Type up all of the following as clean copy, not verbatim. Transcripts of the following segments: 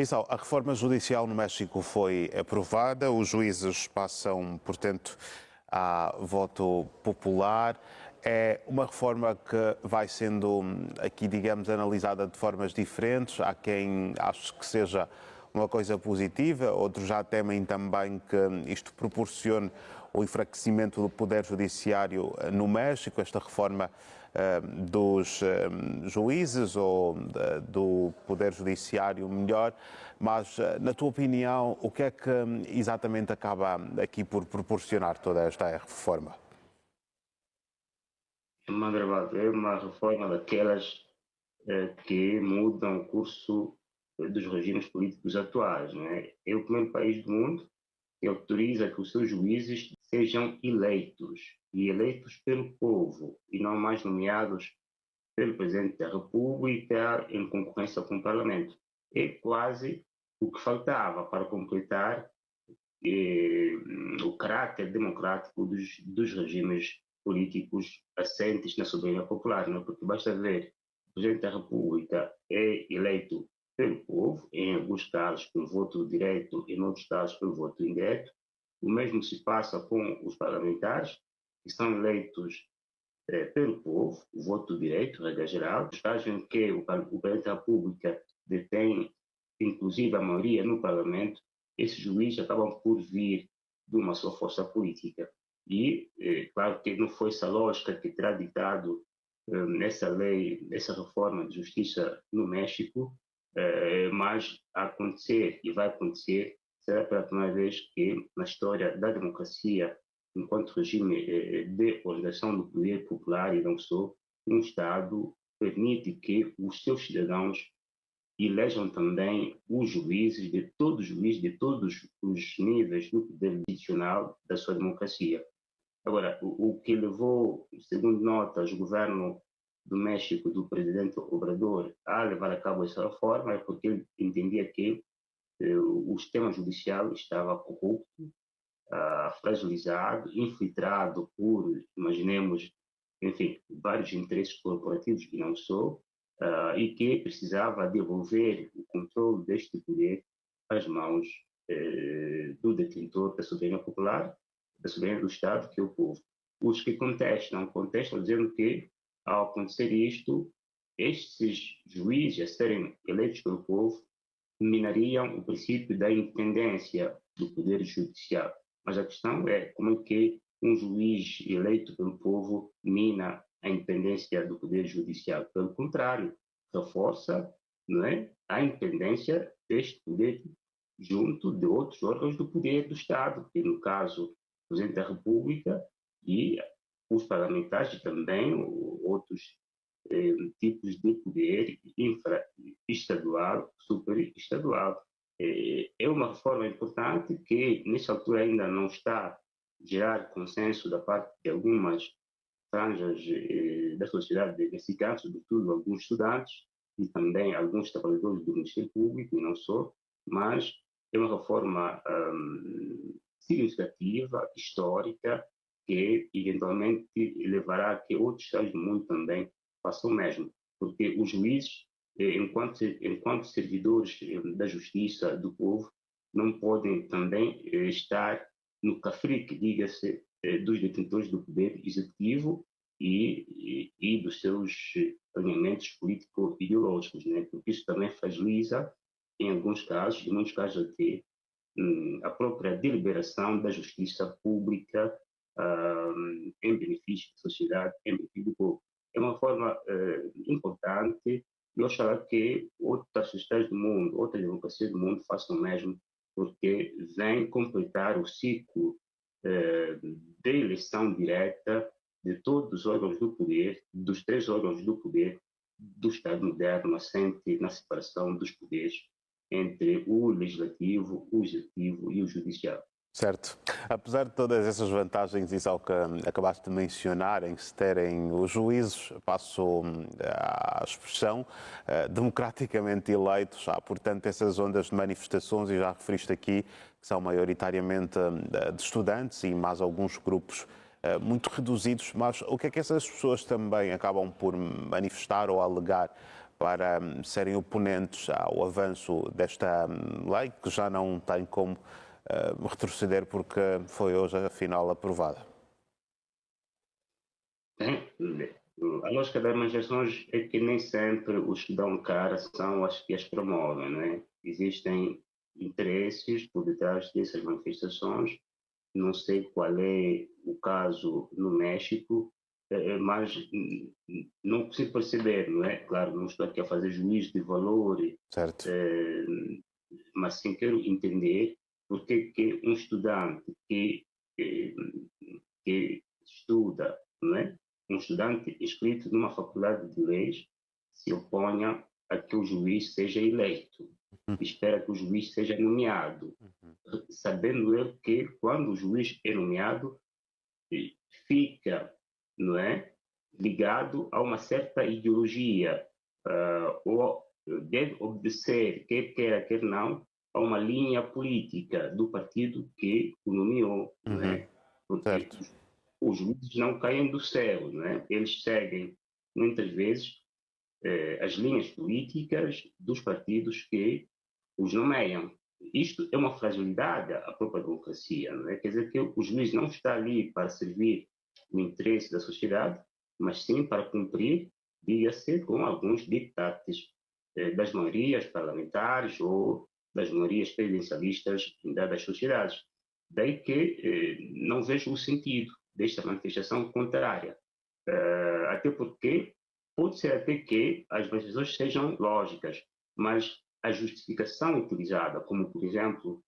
Isao, a reforma judicial no México foi aprovada, os juízes passam, portanto, a voto popular. É uma reforma que vai sendo aqui, digamos, analisada de formas diferentes. Há quem ache que seja uma coisa positiva, outros já temem também que isto proporcione o enfraquecimento do poder judiciário no México, esta reforma dos juízes ou do poder judiciário melhor. Mas, na tua opinião, o que é que exatamente acaba aqui por proporcionar toda esta reforma? É uma reforma daquelas que mudam o curso dos regimes políticos atuais. Não é? É o primeiro país do mundo que autoriza que os seus juízes sejam eleitos, e eleitos pelo povo, e não mais nomeados pelo Presidente da República em concorrência com o Parlamento. É quase o que faltava para completar eh, o caráter democrático dos regimes políticos assentes na soberania popular, não é? Porque basta ver, o Presidente da República é eleito pelo povo, em alguns casos pelo voto direto, em outros casos pelo voto indireto. O mesmo se passa com os parlamentares, que são eleitos pelo povo, o voto direito, regra geral. Nos casos em que o Presidente da República detém, inclusive, a maioria no Parlamento, esses juízes acabam por vir de uma só força política. E, claro que não foi essa lógica que terá ditado nessa lei, nessa reforma de justiça no México, mas a acontecer e vai acontecer, será pela primeira vez que na história da democracia, enquanto regime de organização do poder popular e não só, um Estado permite que os seus cidadãos elejam também os juízes de todos os níveis do poder judicial da sua democracia. Agora, o que levou, segundo notas, o governo do México, do presidente Obrador, a levar a cabo essa reforma é porque ele entendia que o sistema judicial estava corrupto, fragilizado, infiltrado por, imaginemos, enfim, vários interesses corporativos que não sou, e que precisava devolver o controle deste poder às mãos do detentor da soberania popular, da soberania do Estado, que é o povo. Os que contestam dizendo que, ao acontecer isto, estes juízes a serem eleitos pelo povo minariam o princípio da independência do poder judicial. Mas a questão é como é que um juiz eleito pelo povo mina a independência do poder judicial. Pelo contrário, reforça, não é, a independência deste poder junto de outros órgãos do poder do Estado, que no caso o Presidente da República e os parlamentares e também outros tipos de poder infraestadual, superestadual. É uma reforma importante que, nessa altura, ainda não está a gerar consenso da parte de algumas franjas da sociedade mexicana, sobretudo alguns estudantes e também alguns trabalhadores do Ministério Público, e não só, mas é uma reforma significativa, histórica, que eventualmente levará a que outros estados do mundo também façam o mesmo, porque os juízes, enquanto servidores da justiça do povo, não podem também estar no cafrique, diga-se, dos detentores do poder executivo e dos seus alinhamentos político-ideológicos, né? Porque isso também fragiliza, em alguns casos, em muitos casos até, a própria deliberação da justiça pública em benefício da sociedade, em benefício do povo. É uma forma importante e oxalá que outras sociedades do mundo, outras democracias do mundo façam o mesmo, porque vem completar o ciclo de eleição direta de todos os órgãos do poder, dos três órgãos do poder do Estado moderno, assente na separação dos poderes entre o legislativo, o executivo e o judiciário. Certo. Apesar de todas essas vantagens, isso ao que acabaste de mencionar, em se terem os juízes, passo à expressão, democraticamente eleitos, há, portanto, essas ondas de manifestações, e já referiste aqui, que são maioritariamente de estudantes e mais alguns grupos muito reduzidos, mas o que é que essas pessoas também acabam por manifestar ou alegar para serem oponentes ao avanço desta lei, que já não tem como retroceder porque foi hoje, afinal, aprovada? A lógica das manifestações é que nem sempre os que dão cara são as que as promovem, não é? Existem interesses por detrás dessas manifestações. Não sei qual é o caso no México, mas não consigo perceber, não é? Claro, não estou aqui a fazer juízo de valor, Certo. mas sim quero entender porque que um estudante eh, que estuda, não é? Um estudante inscrito numa faculdade de leis se oponha a que o juiz seja eleito, espera que o juiz seja nomeado, sabendo ele que quando o juiz é nomeado, fica, não é, ligado a uma certa ideologia, ou deve obedecer, quer queira, quer não, a uma linha política do partido que o nomeou, não é? Porque Certo. os juízes não caem do céu, não é? Eles seguem, muitas vezes, as linhas políticas dos partidos que os nomeiam. Isto é uma fragilidade à própria democracia, não é? Quer dizer que o juiz não está ali para servir o interesse da sociedade, mas sim para cumprir, diga-se, com alguns dictates das maiorias parlamentares ou das maiorias presidencialistas em dadas sociedades. Daí que não vejo o sentido desta manifestação contrária. Até porque pode ser até que as manifestações sejam lógicas, mas a justificação utilizada, como por exemplo,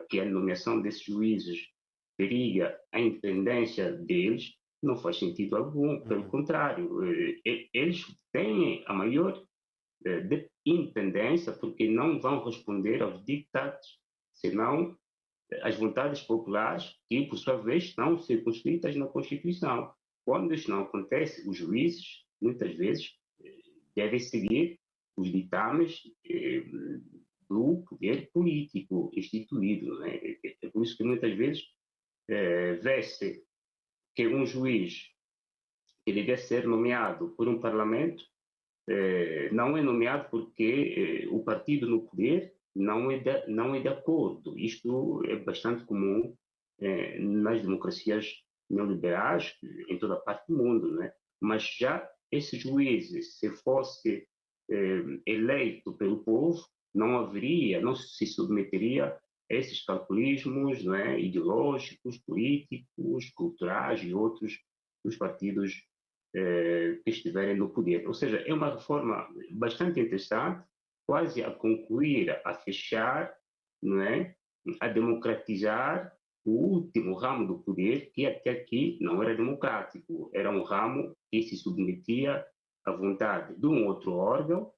que a nomeação desses juízes periga a independência deles, não faz sentido algum. Pelo contrário, eles têm a maior independência porque não vão responder aos dictados, senão as vontades populares, que por sua vez estão circunscritas na Constituição. Quando isso não acontece, os juízes, muitas vezes, devem seguir os ditames do poder político instituído. Né? É por isso que muitas vezes vê-se que um juiz que deve ser nomeado por um parlamento não é nomeado porque o partido no poder não é de acordo. Isto é bastante comum nas democracias neoliberais em toda a parte do mundo, né? Mas já esse juiz, se fosse eleito pelo povo, não se submeteria a esses calculismos, não é, ideológicos, políticos, culturais e outros dos partidos que estiverem no poder. Ou seja, é uma reforma bastante interessante, quase a concluir, a fechar, não é, a democratizar o último ramo do poder, que até aqui não era democrático, era um ramo que se submetia à vontade de um outro órgão,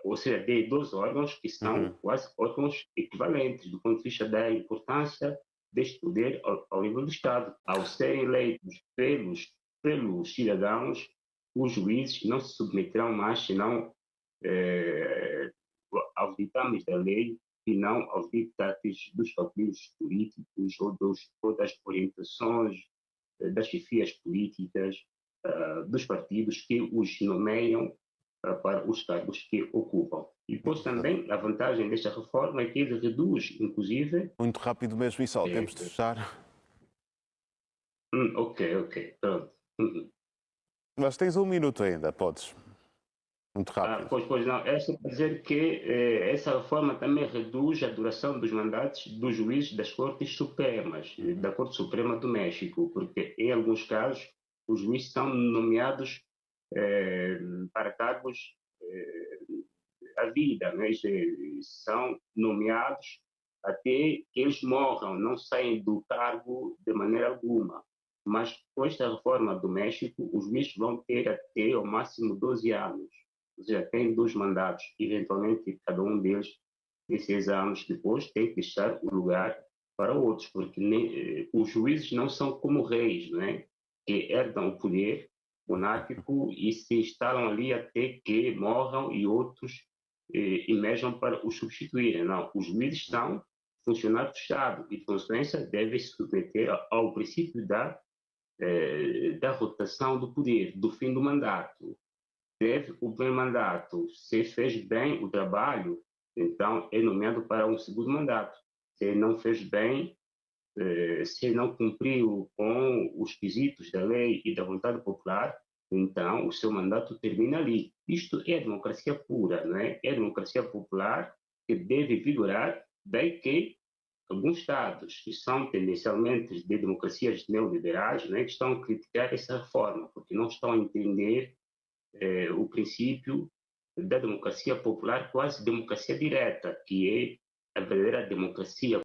ou seja, de dois órgãos que são quase órgãos equivalentes do ponto de vista da importância deste poder ao nível do Estado. Ao serem eleitos pelos cidadãos, os juízes não se submeterão mais senão aos ditames da lei e não aos ditames dos calculos políticos ou das orientações das chefias políticas dos partidos que os nomeiam para os cargos que ocupam. E depois também a vantagem desta reforma é que ele reduz, inclusive... Muito rápido mesmo, e só temos de fechar. Ok, pronto. Mas tens um minuto ainda, podes. Muito rápido. Pois não, é só para dizer que essa reforma também reduz a duração dos mandatos dos juízes das Cortes Supremas, da Corte Suprema do México, porque em alguns casos os juízes são nomeados para cargos à vida, né? São nomeados até que eles morram, não saem do cargo de maneira alguma. Mas com esta reforma do México, os juízes vão ter até ao máximo 12 anos. Ou seja, tem 2 mandatos. Eventualmente, cada um deles, de 6 anos depois, tem que deixar o lugar para outros, porque os juízes não são como reis, né? Que herdam o poder monárquico e se instalam ali até que morram e outros emerjam para os substituírem. Não, os juízes são funcionários do Estado e, de consequência, devem se submeter ao princípio da rotação do poder, do fim do mandato. teve o primeiro mandato, se fez bem o trabalho, então é nomeado para um segundo mandato. Se não fez bem, se não cumpriu com os quesitos da lei e da vontade popular, então o seu mandato termina ali. Isto é democracia pura, não é? É democracia popular que deve vigorar, bem que alguns Estados que são tendencialmente de democracias neoliberais, né, que estão a criticar essa reforma, porque não estão a entender o princípio da democracia popular, quase democracia direta, que é a verdadeira democracia